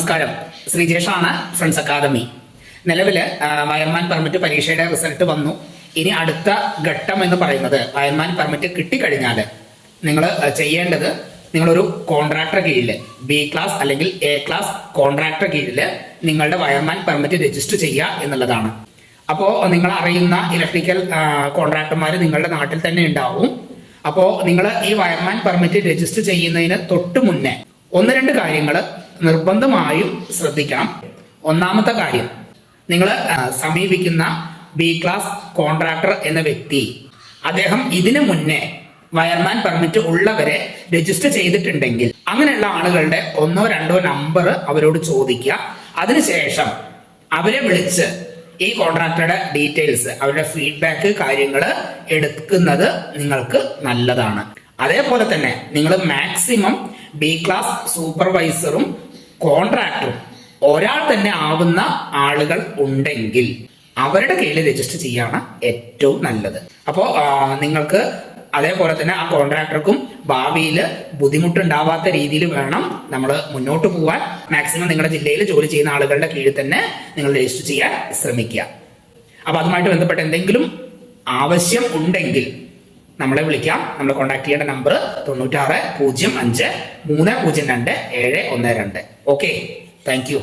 നമസ്കാരം, ശ്രീജേഷാണ് friends academy. നിലവില് wireman permit പരീക്ഷയുടെ റിസൾട്ട് വന്നു. ഇനി അടുത്ത ഘട്ടം എന്ന് പറയുന്നത് വയർമാൻ പെർമിറ്റ് കിട്ടിക്കഴിഞ്ഞാൽ നിങ്ങൾ ചെയ്യേണ്ടത് നിങ്ങളൊരു കോൺട്രാക്ടർ കീഴിൽ ബി ക്ലാസ് അല്ലെങ്കിൽ എ ക്ലാസ് കോൺട്രാക്ടർ കീഴിൽ നിങ്ങളുടെ വയർമാൻ പെർമിറ്റ് രജിസ്റ്റർ ചെയ്യുക എന്നുള്ളതാണ്. അപ്പോൾ നിങ്ങൾ അറിയുന്ന ഇലക്ട്രിക്കൽ കോൺട്രാക്ടർമാർ നിങ്ങളുടെ നാട്ടിൽ തന്നെ ഉണ്ടാവും. അപ്പോൾ നിങ്ങൾ ഈ വയർമാൻ പെർമിറ്റ് രജിസ്റ്റർ ചെയ്യുന്നതിന് തൊട്ട് മുന്നേ ഒന്ന് രണ്ട് കാര്യങ്ങൾ നിർബന്ധമായും ശ്രദ്ധിക്കണം. ഒന്നാമത്തെ കാര്യം, നിങ്ങൾ സമീപിക്കുന്ന ബി ക്ലാസ് കോൺട്രാക്ടർ എന്ന വ്യക്തി അദ്ദേഹം ഇതിനു മുന്നേ വയർമാൻ പെർമിറ്റ് ഉള്ളവരെ രജിസ്റ്റർ ചെയ്തിട്ടുണ്ടെങ്കിൽ അങ്ങനെയുള്ള ആളുകളുടെ ഒന്നോ രണ്ടോ നമ്പർ അവരോട് ചോദിക്കുക. അതിനുശേഷം അവരെ വിളിച്ച് ഈ കോൺട്രാക്ടറുടെ ഡീറ്റെയിൽസ്, അവരുടെ ഫീഡ്ബാക്ക് കാര്യങ്ങൾ എടുക്കുന്നത് നിങ്ങൾക്ക് നല്ലതാണ്. അതേപോലെ തന്നെ നിങ്ങൾ മാക്സിമം ബി ക്ലാസ് സൂപ്പർവൈസറും കോൺട്രാക്ടറും ഒരാൾ തന്നെ ആവുന്ന ആളുകൾ ഉണ്ടെങ്കിൽ അവരുടെ കീഴിൽ രജിസ്റ്റർ ചെയ്യാണ് ഏറ്റവും നല്ലത്. അപ്പോൾ നിങ്ങൾക്ക് അതേപോലെ തന്നെ ആ കോൺട്രാക്ടർക്കും ഭാവിയിൽ ബുദ്ധിമുട്ടുണ്ടാവാത്ത രീതിയിൽ വേണം നമ്മൾ മുന്നോട്ട് പോകാൻ. മാക്സിമം നിങ്ങളുടെ ജില്ലയിൽ ജോലി ചെയ്യുന്ന ആളുകളുടെ കീഴിൽ തന്നെ നിങ്ങൾ രജിസ്റ്റർ ചെയ്യാൻ ശ്രമിക്കുക. അപ്പൊ അതുമായിട്ട് ബന്ധപ്പെട്ട എന്തെങ്കിലും ആവശ്യം ഉണ്ടെങ്കിൽ നമ്മളെ വിളിക്കാം. നമ്മളെ കോൺടാക്ട് ചെയ്യേണ്ട നമ്പർ 9605 302 712. Okay, thank you.